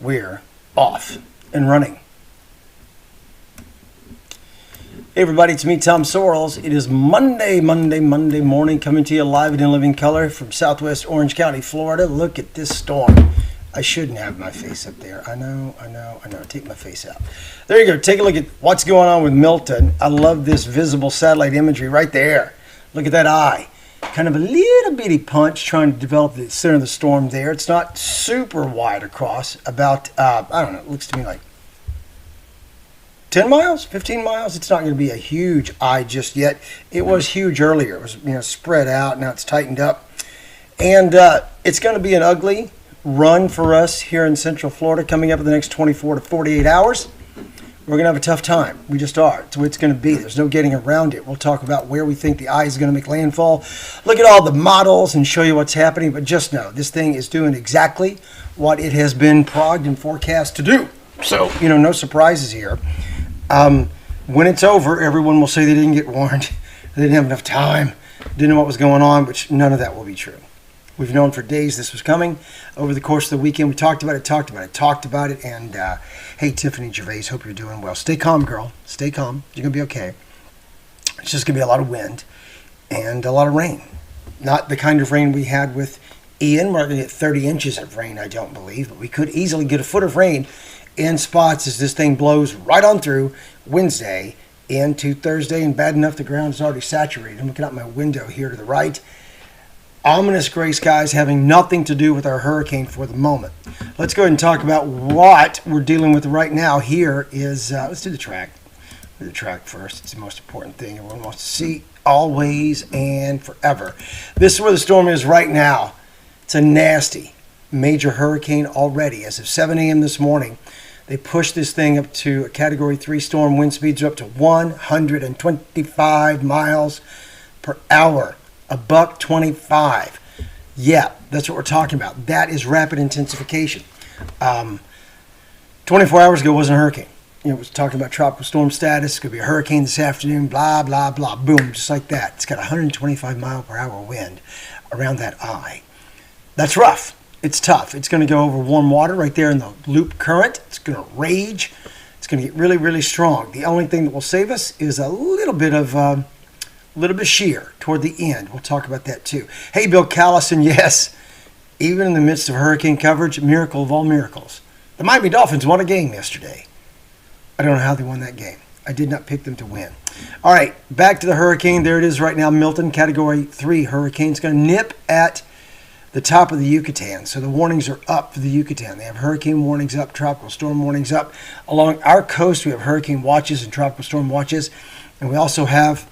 We're off and running. Hey everybody, it's me, Tom Sorrells. It is Monday morning, coming to you live and in living color from Southwest Orange County, Florida. Look at this storm. I shouldn't have my face up there. I know. Take my face out. There you go. Take a look at what's going on with Milton. I love this visible satellite imagery right there. Look at that eye. Kind of a little bitty punch trying to develop the center of the storm there. It's not super wide across. About, I don't know, it looks to me like 10 miles, 15 miles. It's not going to be a huge eye just yet. It was huge earlier. It was, spread out. Now it's tightened up. And it's going to be an ugly run for us here in Central Florida coming up in the next 24 to 48 hours. We're going to have a tough time. We just are. It's what it's going to be. There's no getting around it. We'll talk about where we think the eye is going to make landfall. Look at all the models and show you what's happening. But just know, this thing is doing exactly what it has been progged and forecast to do. So, no surprises here. When it's over, everyone will say they didn't get warned. They didn't have enough time. Didn't know what was going on, which none of that will be true. We've known for days this was coming. Over the course of the weekend, we talked about it, and hey, Tiffany Gervais, hope you're doing well. Stay calm, girl. Stay calm. You're going to be okay. It's just going to be a lot of wind and a lot of rain. Not the kind of rain we had with Ian. We're not going to get 30 inches of rain, I don't believe, but we could easily get a foot of rain in spots as this thing blows right on through Wednesday into Thursday, and bad enough the ground is already saturated. I'm looking out my window here to the right. Ominous gray skies having nothing to do with our hurricane for the moment. Let's go ahead and talk about what we're dealing with right now. Here is, let's do the track. Do the track first. It's the most important thing everyone wants to see always and forever. This is where the storm is right now. It's a nasty major hurricane already. As of 7 a.m. this morning, they pushed this thing up to a Category 3 storm. Wind speeds are up to 125 miles per hour. $125. Yeah, that's what we're talking about. That is rapid intensification. 24 hours ago, it wasn't a hurricane. It was talking about tropical storm status. It's going to be a hurricane this afternoon, blah, blah, blah. Boom, just like that. It's got 125 mile per hour wind around that eye. That's rough. It's tough. It's going to go over warm water right there in the loop current. It's going to rage. It's going to get really, really strong. The only thing that will save us is a little bit of shear toward the end. We'll talk about that too. Hey, Bill Callison, yes, even in the midst of hurricane coverage, miracle of all miracles. The Miami Dolphins won a game yesterday. I don't know how they won that game. I did not pick them to win. All right, back to the hurricane. There it is right now. Milton, Category 3 hurricane. It's going to nip at the top of the Yucatan. So the warnings are up for the Yucatan. They have hurricane warnings up, tropical storm warnings up. Along our coast, we have hurricane watches and tropical storm watches. And we also have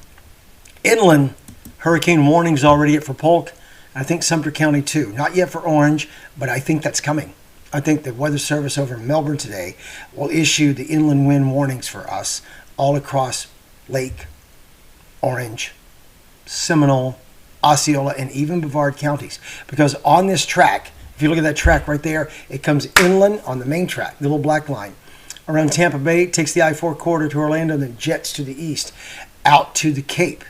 inland hurricane warnings already for Polk. I think Sumter County too. Not yet for Orange, but I think that's coming. I think the Weather Service over in Melbourne today will issue the inland wind warnings for us all across Lake, Orange, Seminole, Osceola, and even Brevard counties. Because on this track, if you look at that track right there, it comes inland on the main track, the little black line. Around Tampa Bay, it takes the I-4 corridor to Orlando, and then jets to the east, out to the Cape.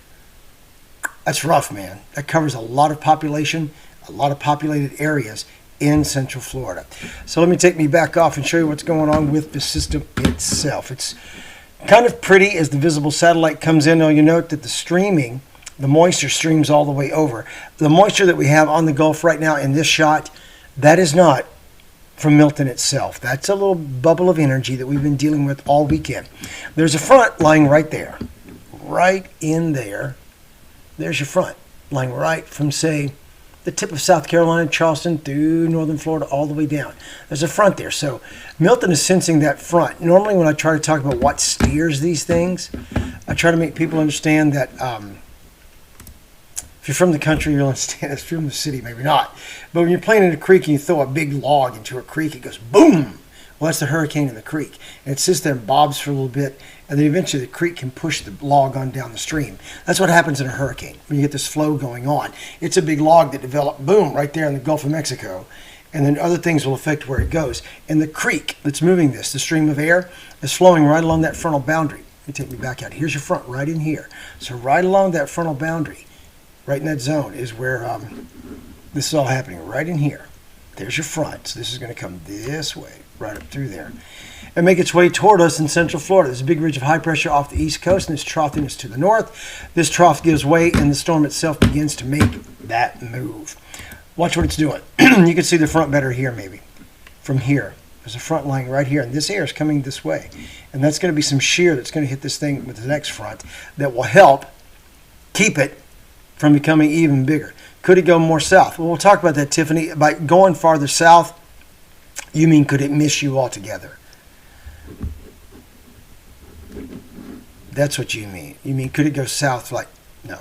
That's rough, man. That covers a lot of population, a lot of populated areas in Central Florida. So let me take me back off and show you what's going on with the system itself. It's kind of pretty as the visible satellite comes in. Now you note that the moisture streams all the way over. The moisture that we have on the Gulf right now in this shot, that is not from Milton itself. That's a little bubble of energy that we've been dealing with all weekend. There's a front lying right there, right in there. There's your front, lying right from, say, the tip of South Carolina, Charleston, through northern Florida, all the way down. There's a front there. So Milton is sensing that front. Normally when I try to talk about what steers these things, I try to make people understand that if you're from the country, you'll understand. If you're from the city, maybe not. But when you're playing in a creek and you throw a big log into a creek, it goes boom. Well, that's the hurricane in the creek. And it sits there and bobs for a little bit, and then eventually the creek can push the log on down the stream. That's what happens in a hurricane when you get this flow going on. It's a big log that developed, boom, right there in the Gulf of Mexico. And then other things will affect where it goes. And the creek that's moving this, the stream of air, is flowing right along that frontal boundary. Let me take me back out. Here's your front right in here. So right along that frontal boundary, right in that zone, is where this is all happening, right in here. There's your front. So this is going to come this way, right up through there, and make its way toward us in central Florida. There's a big ridge of high pressure off the east coast, and it's troughing us to the north. This trough gives way, and the storm itself begins to make that move. Watch what it's doing. You can see the front better here, maybe. From here. There's a front lying right here, and this air is coming this way. And that's going to be some shear that's going to hit this thing with the next front that will help keep it from becoming even bigger. Could it go more south? Well, we'll talk about that, Tiffany. By going farther south, you mean could it miss you altogether? That's what you mean. You mean could it go south? Like, no,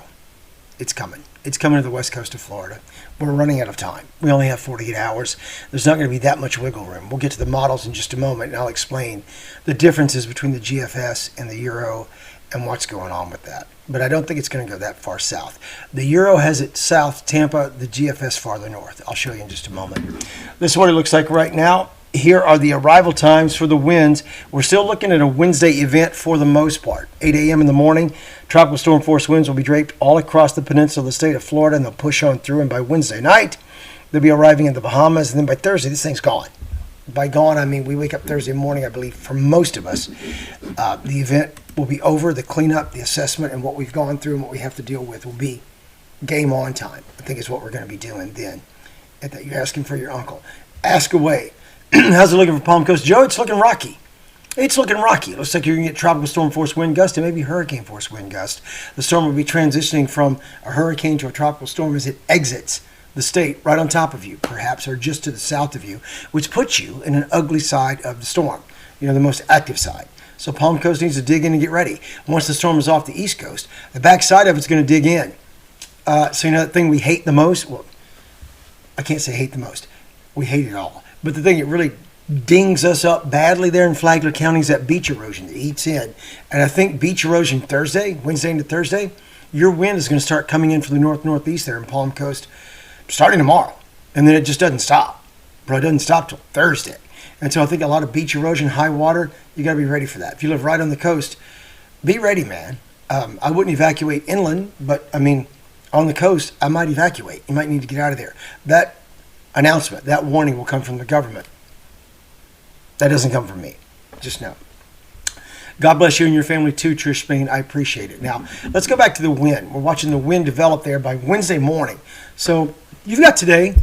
it's coming. It's coming to the west coast of Florida. We're running out of time. We only have 48 hours. There's not going to be that much wiggle room. We'll get to the models in just a moment, and I'll explain the differences between the GFS and the Euro and what's going on with that. But I don't think it's going to go that far south. The Euro has it south, Tampa, the GFS farther north. I'll show you in just a moment. This is what it looks like right now. Here are the arrival times for the winds. We're still looking at a Wednesday event for the most part. 8 a.m. in the morning, tropical storm force winds will be draped all across the peninsula of the state of Florida, and they'll push on through. And by Wednesday night, they'll be arriving in the Bahamas. And then by Thursday, this thing's gone. By gone, I mean we wake up Thursday morning, I believe, for most of us. The event will be over. The cleanup, the assessment, and what we've gone through and what we have to deal with will be game on time. I think is what we're going to be doing then. And that you're asking for your uncle. Ask away. How's it looking for Palm Coast? Joe, it's looking rocky. It's looking rocky. It looks like you're going to get tropical storm force wind gust and maybe hurricane force wind gust. The storm will be transitioning from a hurricane to a tropical storm as it exits the state right on top of you, perhaps, or just to the south of you, which puts you in an ugly side of the storm, the most active side. So Palm Coast needs to dig in and get ready. Once the storm is off the east coast, the backside of it's going to dig in. So that thing we hate the most? Well, I can't say hate the most. We hate it all. But the thing that really dings us up badly there in Flagler County is that beach erosion that eats in. And I think beach erosion Wednesday into Thursday, your wind is going to start coming in from the north-northeast there in Palm Coast starting tomorrow. And then it just doesn't stop. Bro, it doesn't stop till Thursday. And so I think a lot of beach erosion, high water, you got to be ready for that. If you live right on the coast, be ready, man. I wouldn't evacuate inland, but, on the coast, I might evacuate. You might need to get out of there. That announcement, that warning will come from the government. That doesn't come from me. Just know. God bless you and your family too, Trish Spain. I appreciate it. Now, let's go back to the wind. We're watching the wind develop there by Wednesday morning. So you've got today.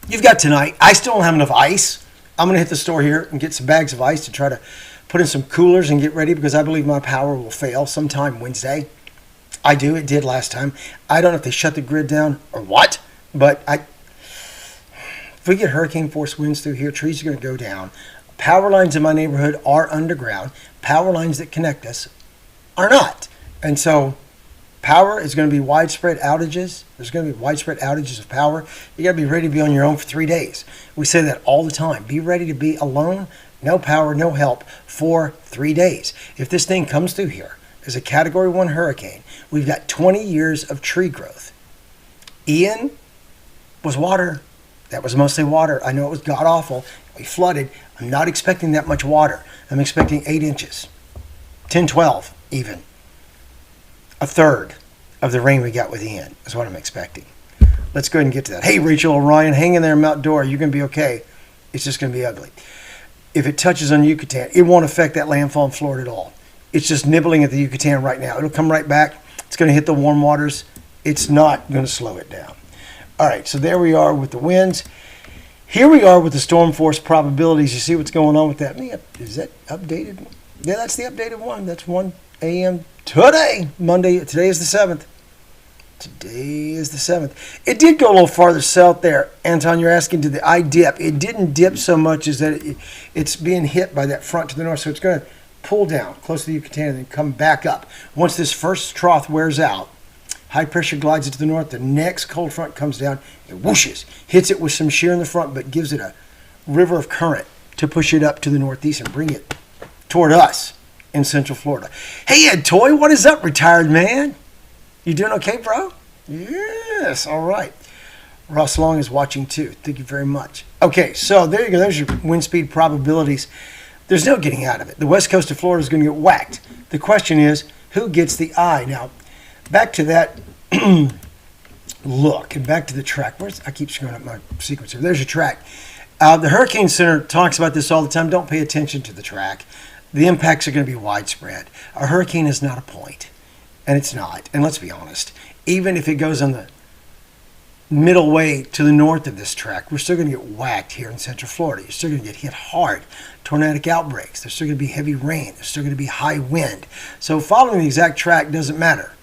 You've got tonight. I still don't have enough ice. I'm going to hit the store here and get some bags of ice to try to put in some coolers and get ready because I believe my power will fail sometime Wednesday. I do. It did last time. I don't know if they shut the grid down or what, but if we get hurricane force winds through here, trees are going to go down. Power lines in my neighborhood are underground. Power lines that connect us are not. And so power is going to be widespread outages. There's going to be widespread outages of power. You got to be ready to be on your own for 3 days. We say that all the time. Be ready to be alone, no power, no help for 3 days. If this thing comes through here as a Category 1 hurricane, we've got 20 years of tree growth. Ian was water. That was mostly water. I know it was god-awful. We flooded. I'm not expecting that much water. I'm expecting 8 inches, 10, 12 even. A third of the rain we got with Ian is what I'm expecting. Let's go ahead and get to that. Hey, Rachel Orion, hang in there, Mount Dora. You're going to be okay. It's just going to be ugly. If it touches on Yucatan, it won't affect that landfall in Florida at all. It's just nibbling at the Yucatan right now. It'll come right back. It's going to hit the warm waters. It's not going to slow it down. All right, so there we are with the winds. Here we are with the storm force probabilities. You see what's going on with that? Is that updated? Yeah, that's the updated one. That's 1 a.m. today, Monday. Today is the 7th. Today is the 7th. It did go a little farther south there. Anton, you're asking, did the eye dip? It didn't dip so much as that it's being hit by that front to the north. So it's going to pull down close to the Yucatan and then come back up. Once this first trough wears out, high pressure glides it to the north. The next cold front comes down. It whooshes, hits it with some shear in the front, but gives it a river of current to push it up to the northeast and bring it toward us in Central Florida. Hey, Ed Toy, what is up, retired man? You doing okay, bro? Yes, all right. Russ Long is watching too. Thank you very much. Okay, so there you go. There's your wind speed probabilities. There's no getting out of it. The west coast of Florida is going to get whacked. The question is, who gets the eye? Now, back to that look. And back to the track. I keep screwing up my sequence here. There's your track. The Hurricane Center talks about this all the time. Don't pay attention to the track. The impacts are going to be widespread. A hurricane is not a point, and it's not. And let's be honest, even if it goes on the middle way to the north of this track, we're still going to get whacked here in Central Florida. You're still going to get hit hard. Tornadic outbreaks. There's still going to be heavy rain. There's still going to be high wind. So following the exact track doesn't matter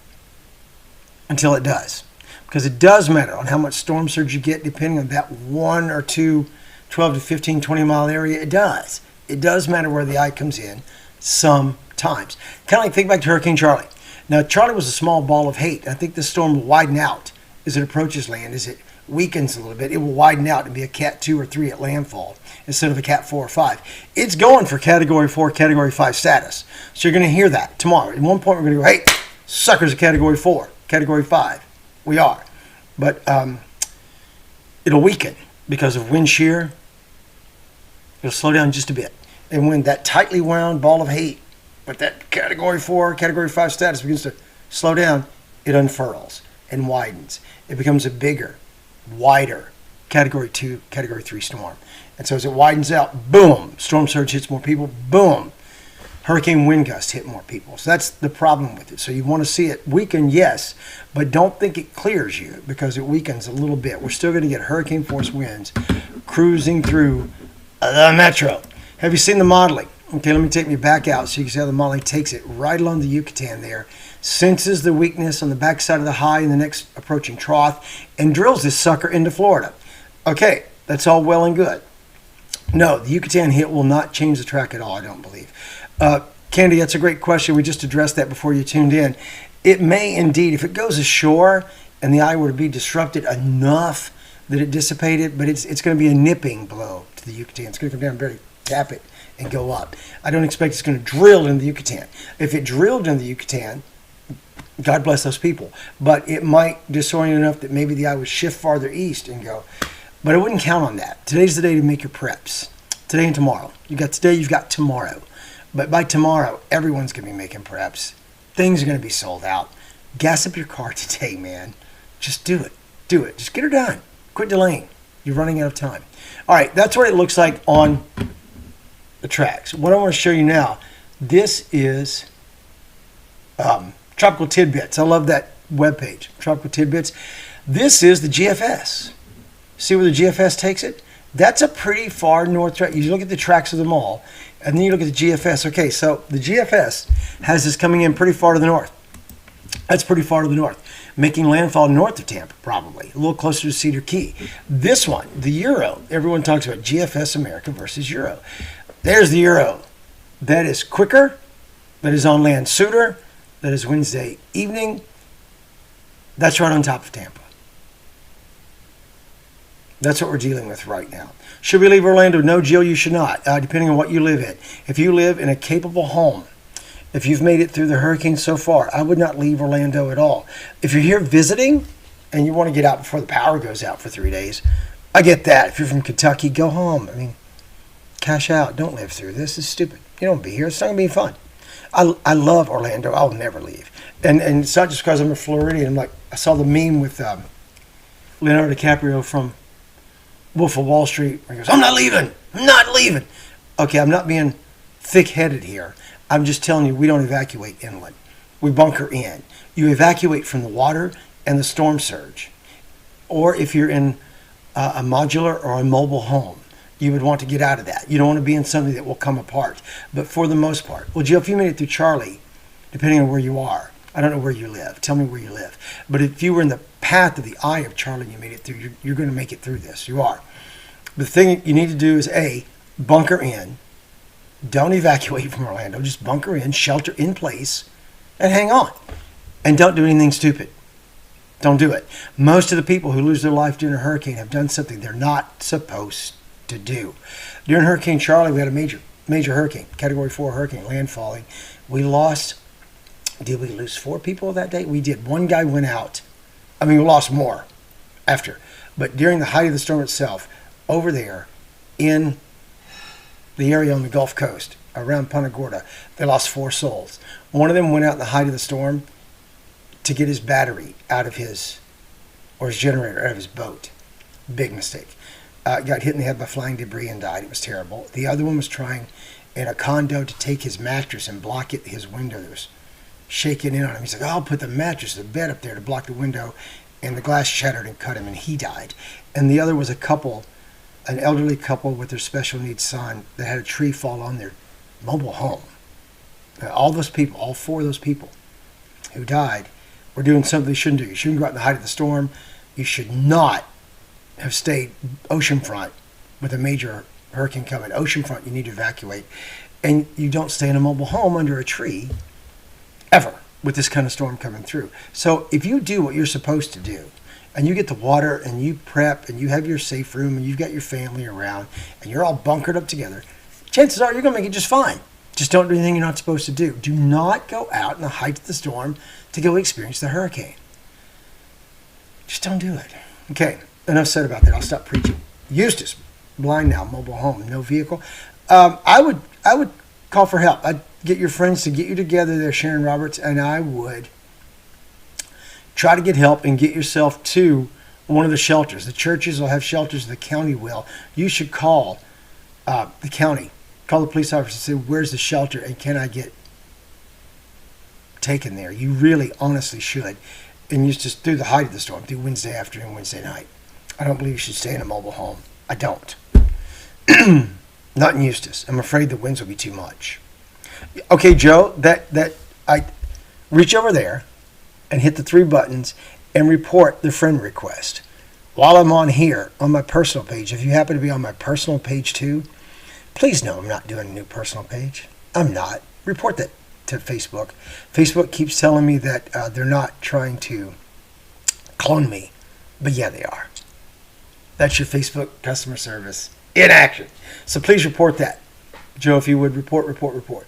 until it does. Because it does matter on how much storm surge you get depending on that 1 or 2, 12 to 15, 20 mile area. It does. It does matter where the eye comes in sometimes. Kind of like think back to Hurricane Charlie. Now, Charlie was a small ball of hate. I think this storm will widen out as it approaches land, as it weakens a little bit. It will widen out and be a Cat 2 or 3 at landfall instead of a Cat 4 or 5. It's going for Category 4, Category 5 status. So you're going to hear that tomorrow. At one point, we're going to go, hey, suckers of Category 4, Category 5. We are. But it'll weaken because of wind shear. It'll slow down just a bit. And when that tightly wound ball of hate with that Category 4, Category 5 status begins to slow down, it unfurls and widens. It becomes a bigger, wider Category 2, Category 3 storm. And so as it widens out, boom, storm surge hits more people, boom, hurricane wind gusts hit more people. So that's the problem with it. So you want to see it weaken, yes, but don't think it clears you because it weakens a little bit. We're still going to get hurricane force winds cruising through the metro. Have you seen the modeling? Okay, let me take me back out so you can see how the modeling takes it right along the Yucatan there, senses the weakness on the backside of the high in the next approaching trough, and drills this sucker into Florida. Okay, that's all well and good. No, the Yucatan hit will not change the track at all, I don't believe. Candy, that's a great question. We just addressed that before you tuned in. It may indeed, if it goes ashore and the eye were to be disrupted enough that it dissipated, but it's going to be a nipping blow to the Yucatan. It's going to come down, very tap it, and go up. I don't expect it's going to drill in the Yucatan. If it drilled in the Yucatan, God bless those people, but it might disorient enough that maybe the eye would shift farther east and go. But I wouldn't count on that. Today's the day to make your preps. Today and tomorrow. You've got today, you've got tomorrow. But by tomorrow, everyone's going to be making preps. Things are going to be sold out. Gas up your car today, man. Just do it. Do it. Just get her done. Quit delaying. You're running out of time. All right, that's what it looks like on the tracks. What I want to show you now, this is Tropical Tidbits. I love that webpage, Tropical Tidbits. This is the GFS. See where the GFS takes it? That's a pretty far north track. You look at the tracks of them all, and then you look at the GFS. Okay, so the GFS has this coming in pretty far to the north. That's pretty far to the north, making landfall north of Tampa, probably, a little closer to Cedar Key. This one, the Euro, everyone talks about GFS America versus Euro. There's the Euro. That is quicker, that is on land sooner, that is Wednesday evening. That's right on top of Tampa. That's what we're dealing with right now. Should we leave Orlando? No, Jill, you should not, depending on what you live in. If you live in a capable home, if you've made it through the hurricane so far, I would not leave Orlando at all. If you're here visiting and you want to get out before the power goes out for 3 days, I get that. If you're from Kentucky, go home. I mean, cash out. Don't live through this. It's stupid. You don't be here. It's not going to be fun. I love Orlando. I'll never leave. And it's not just because I'm a Floridian. Like, I saw the meme with Leonardo DiCaprio from Wolf of Wall Street, where he goes, I'm not leaving. I'm not leaving. Okay, I'm not being thick-headed here. I'm just telling you, we don't evacuate inland. We bunker in. You evacuate from the water and the storm surge. Or if you're in a modular or a mobile home, you would want to get out of that. You don't want to be in something that will come apart. But for the most part, well, Jill, if you made it through Charlie, depending on where you are, I don't know where you live. Tell me where you live. But if you were in the path of the eye of Charlie and you made it through, you're going to make it through this. You are. The thing you need to do is, A, bunker in. Don't evacuate from Orlando. Just bunker in, shelter in place, and hang on. And don't do anything stupid. Don't do it. Most of the people who lose their life during a hurricane have done something they're not supposed to do. During Hurricane Charlie, we had a major hurricane, Category 4 hurricane, landfalling. We lost, did we lose 4 people that day? We did. One guy went out. I mean, we lost more after. But during the height of the storm itself, over there in the area on the Gulf Coast, around Punta Gorda, they lost 4 souls. One of them went out in the height of the storm to get his battery out of his or his generator out of his boat. Big mistake. Got hit in the head by flying debris and died. It was terrible. The other one was trying in a condo to take his mattress and block his window that was shaking in on him. He's like, I'll put the mattress, the bed up there to block the window, and the glass shattered and cut him, and he died. And the other was a couple, an elderly couple with their special needs son that had a tree fall on their mobile home. All those people, all four of those people who died, were doing something they shouldn't do. You shouldn't go out in the height of the storm. You should not have stayed oceanfront with a major hurricane coming. Oceanfront, you need to evacuate. And you don't stay in a mobile home under a tree ever with this kind of storm coming through. So if you do what you're supposed to do, and you get the water and you prep and you have your safe room and you've got your family around and you're all bunkered up together, chances are you're going to make it just fine. Just don't do anything you're not supposed to do. Do not go out in the height of the storm to go experience the hurricane. Just don't do it. Okay, enough said about that. I'll stop preaching. Eustace, blind now, mobile home, no vehicle. I would call for help. I'd get your friends to get you together there, Sharon Roberts, and I would try to get help and get yourself to one of the shelters. The churches will have shelters, the county will. You should call the county. Call the police officer and say, where's the shelter and can I get taken there? You really honestly should. And you just through the height of the storm, through Wednesday afternoon, Wednesday night. I don't believe you should stay in a mobile home. I don't. Not in Eustace. I'm afraid the winds will be too much. Okay, Joe, that I reach over there and hit the 3 buttons and report the friend request. While I'm on here, on my personal page, if you happen to be on my personal page too, please know I'm not doing a new personal page. I'm not. Report that to Facebook. Facebook keeps telling me that they're not trying to clone me, but yeah, they are. That's your Facebook customer service in action. So please report that. Joe, if you would, report.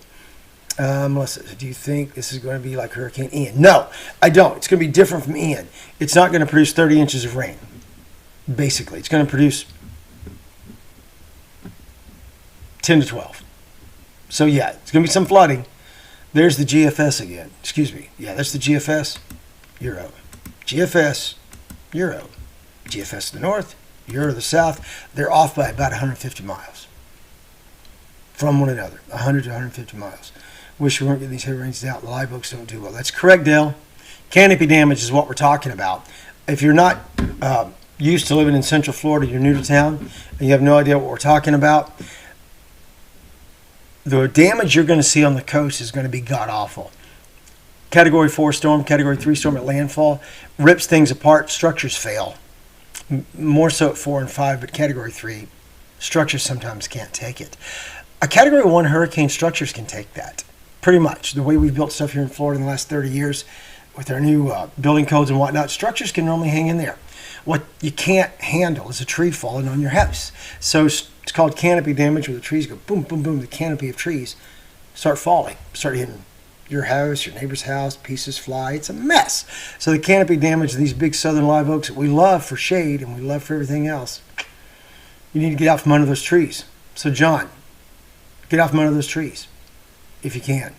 Melissa, do you think this is going to be like Hurricane Ian? No, I don't. It's going to be different from Ian. It's not going to produce 30 inches of rain, basically. It's going to produce 10 to 12. So yeah, it's going to be some flooding. There's the GFS again. Excuse me. Yeah, that's the GFS, Euro. GFS, Euro. GFS to the north, Euro to the south. They're off by about 150 miles from one another. 100 to 150 miles. Wish we weren't getting these heavy rains down. The live oaks don't do well. That's correct, Dale. Canopy damage is what we're talking about. If you're not used to living in Central Florida, you're new to town, and you have no idea what we're talking about, the damage you're going to see on the coast is going to be god-awful. Category 4 storm, Category 3 storm at landfall, rips things apart, structures fail. More so at 4 and 5, but Category 3, structures sometimes can't take it. A Category 1 hurricane, structures can take that. Pretty much. The way we've built stuff here in Florida in the last 30 years with our new building codes and whatnot, structures can normally hang in there. What you can't handle is a tree falling on your house. So it's called canopy damage, where the trees go boom, boom, boom. The canopy of trees start falling, start hitting your house, your neighbor's house, pieces fly. It's a mess. So the canopy damage of these big southern live oaks that we love for shade and we love for everything else, you need to get out from under those trees. So John, get out from under those trees if you can.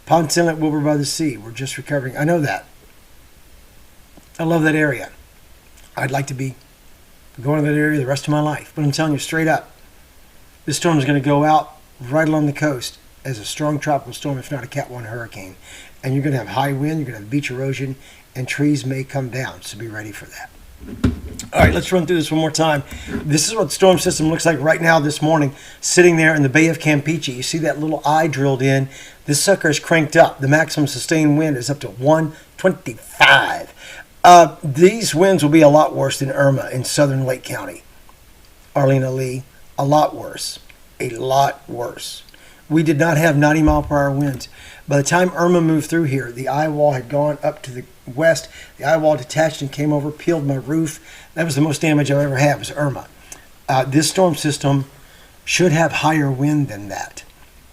Ponce Inlet, Wilbur by the Sea, we're just recovering. I know that. I love that area. I'd like to be going to that area the rest of my life. But I'm telling you straight up, this storm is going to go out right along the coast as a strong tropical storm, if not a Cat 1 hurricane. And you're going to have high wind, you're going to have beach erosion, and trees may come down. So be ready for that. All right, let's run through this one more time. This is what the storm system looks like right now this morning, sitting there in the Bay of Campeche. You see that little eye drilled in. This sucker is cranked up. The maximum sustained wind is up to 125. These winds will be a lot worse than Irma in southern Lake County. Arlena Lee, a lot worse. A lot worse. We did not have 90 mile per hour winds. By the time Irma moved through here, the eye wall had gone up to the west. The eye wall detached and came over, peeled my roof. That was the most damage I've ever had, was Irma. This storm system should have higher wind than that.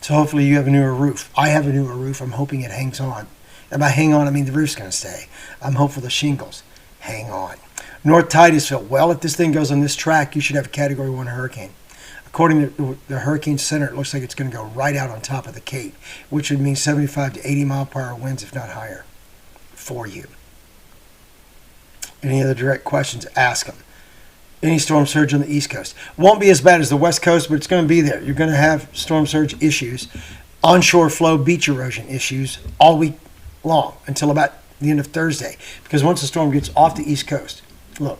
So hopefully you have a newer roof. I have a newer roof. I'm hoping it hangs on. And by hang on, I mean the roof's going to stay. I'm hopeful the shingles hang on. North Titusville. Well, if this thing goes on this track, you should have a Category 1 hurricane. According to the Hurricane Center, it looks like it's going to go right out on top of the Cape, which would mean 75 to 80 mile per hour winds, if not higher, for you. Any other direct questions, ask them. Any storm surge on the East Coast. Won't be as bad as the West Coast, but it's going to be there. You're going to have storm surge issues, onshore flow, beach erosion issues all week long until about the end of Thursday. Because once the storm gets off the East Coast, look,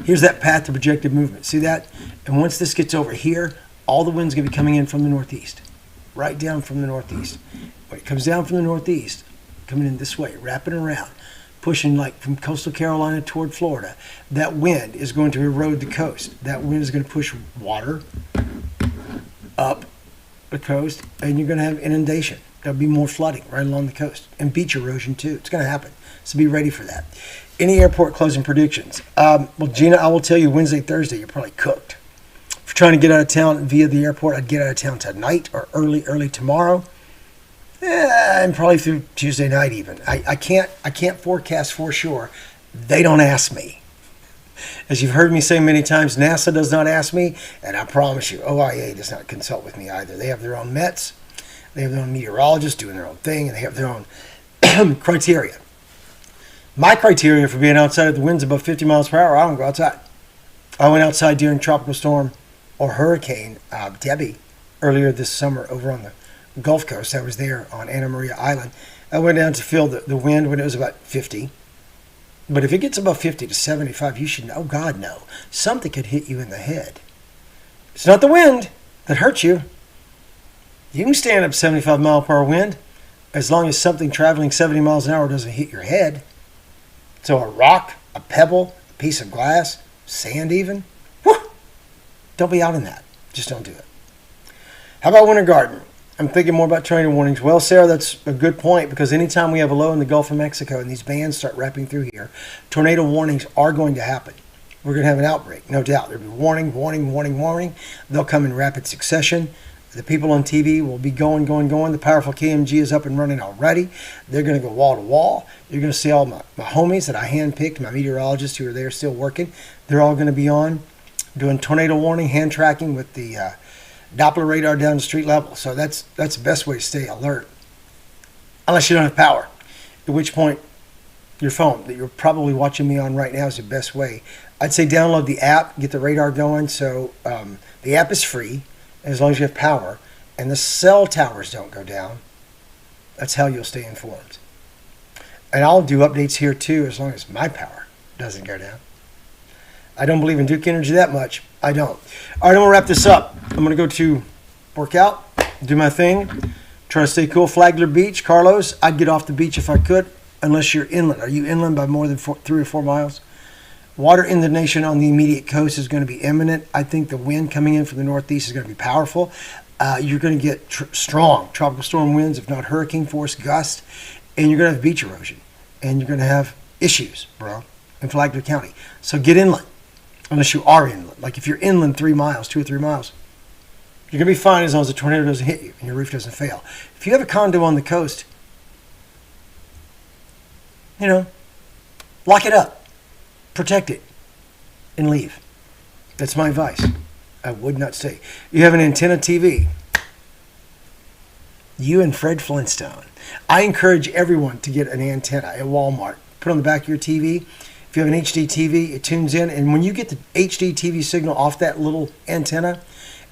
here's that path to projected movement. See that? And once this gets over here, all the wind's going to be coming in from the northeast, right down from the northeast. When it comes down from the northeast, coming in this way, wrapping around, pushing like from coastal Carolina toward Florida, that wind is going to erode the coast. That wind is going to push water up the coast, and you're going to have inundation. There'll be more flooding right along the coast, and beach erosion too. It's going to happen. So be ready for that. Any airport closing predictions? Well, Gina, I will tell you Wednesday, Thursday, you're probably cooked. If you're trying to get out of town via the airport, I'd get out of town tonight or early tomorrow. And probably through Tuesday night even. I can't forecast for sure. They don't ask me. As you've heard me say many times, NASA does not ask me, and I promise you, OIA does not consult with me either. They have their own Mets, they have their own meteorologists doing their own thing, and they have their own criteria. My criteria for being outside if the wind's above 50 miles per hour, I don't go outside. I went outside during Tropical Storm or Hurricane Debbie earlier this summer over on the Gulf Coast. I was there on Anna Maria Island. I went down to feel the wind when it was about 50. But if it gets above 50 to 75, you should know, oh God, no. Something could hit you in the head. It's not the wind that hurts you. You can stand up 75 mile per hour wind as long as something traveling 70 miles an hour doesn't hit your head. So a rock, a pebble, a piece of glass, sand even, whew, don't be out in that. Just don't do it. How about winter garden? I'm thinking more about tornado warnings. Well, Sarah, that's a good point, because anytime we have a low in the Gulf of Mexico and these bands start wrapping through here, tornado warnings are going to happen. We're going to have an outbreak, no doubt. There'll be warning. They'll come in rapid succession. The people on TV will be going. The powerful KMG is up and running already. They're going to go wall to wall. You're going to see all my homies that I handpicked, my meteorologists who are there still working. They're all going to be on doing tornado warning, hand tracking with the Doppler radar down to street level. So that's the best way to stay alert. Unless you don't have power, at which point your phone that you're probably watching me on right now is the best way. I'd say download the app, get the radar going. So the app is free as long as you have power, and the cell towers don't go down. That's how you'll stay informed. And I'll do updates here too as long as my power doesn't go down. I don't believe in Duke Energy that much. I don't. All right, I'm going to wrap this up. I'm going to go to work out, do my thing, try to stay cool. Flagler Beach, Carlos, I'd get off the beach if I could, unless you're inland. Are you inland by more than 3 or 4 miles? Water inundation on the immediate coast is going to be imminent. I think the wind coming in from the northeast is going to be powerful. You're going to get strong tropical storm winds, if not hurricane force gust, and you're going to have beach erosion, and you're going to have issues, bro, in Flagler County. So get inland. Unless you are inland. Like if you're inland 3 miles, 2 or 3 miles, you're going to be fine as long as the tornado doesn't hit you and your roof doesn't fail. If you have a condo on the coast, lock it up, protect it, and leave. That's my advice. I would not stay. You have an antenna TV. You and Fred Flintstone. I encourage everyone to get an antenna at Walmart. Put it on the back of your TV. If you have an HD TV, it tunes in, and when you get the HD TV signal off that little antenna,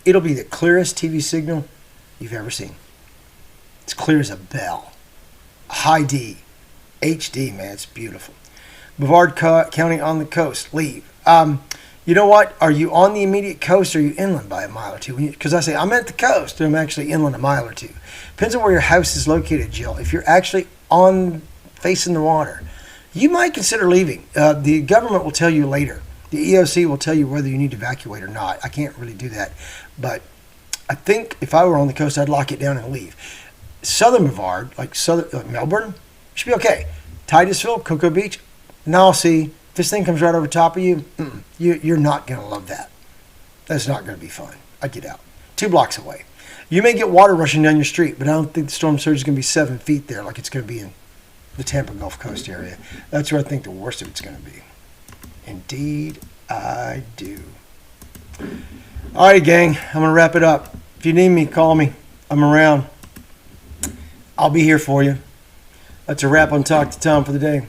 it'll be the clearest TV signal you've ever seen. It's clear as a bell. High D. HD, man, it's beautiful. Brevard County on the coast, leave. You know what? Are you on the immediate coast or are you inland by a mile or two? Because I say, I'm at the coast, and I'm actually inland a mile or two. Depends on where your house is located, Jill. If you're actually facing the water, you might consider leaving. The government will tell you later. The EOC will tell you whether you need to evacuate or not. I can't really do that. But I think if I were on the coast, I'd lock it down and leave. Southern Brevard, like Melbourne, should be okay. Titusville, Cocoa Beach, now see, if this thing comes right over top of you, you're not going to love that. That's not going to be fun. I'd get out. 2 blocks away. You may get water rushing down your street, but I don't think the storm surge is going to be 7 feet there like it's going to be in the Tampa Gulf Coast area. That's where I think the worst of it's going to be. Indeed, I do. All right, gang, I'm going to wrap it up. If you need me, call me. I'm around. I'll be here for you. That's a wrap on Talk to Tom for the day.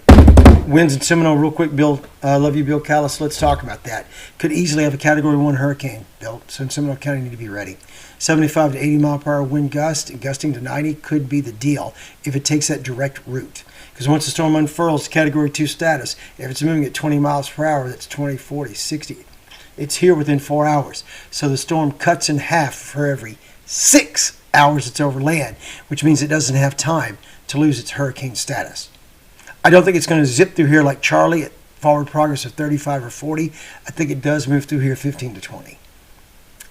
Winds in Seminole, real quick, Bill. Love you, Bill Callis. Let's talk about that. Could easily have a Category 1 hurricane, Bill. So in Seminole County, need to be ready. 75 to 80 mile per hour wind gust and gusting to 90 could be the deal if it takes that direct route. Because once the storm unfurls to Category 2 status, if it's moving at 20 miles per hour, that's 20, 40, 60. It's here within 4 hours. So the storm cuts in half for every 6 hours it's over land, which means it doesn't have time to lose its hurricane status. I don't think it's going to zip through here like Charlie at forward progress of 35 or 40. I think it does move through here 15 to 20.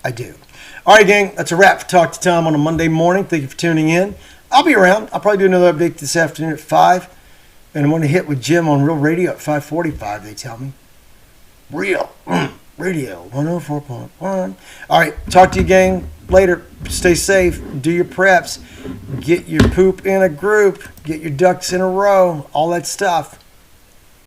I do. All right, gang, that's a wrap for Talk to Tom on a Monday morning. Thank you for tuning in. I'll be around. I'll probably do another update this afternoon at 5. And I'm going to hit with Jim on Real Radio at 5:45, they tell me. Real Radio 104.1. All right, talk to you, gang, later. Stay safe. Do your preps. Get your poop in a group. Get your ducks in a row. All that stuff.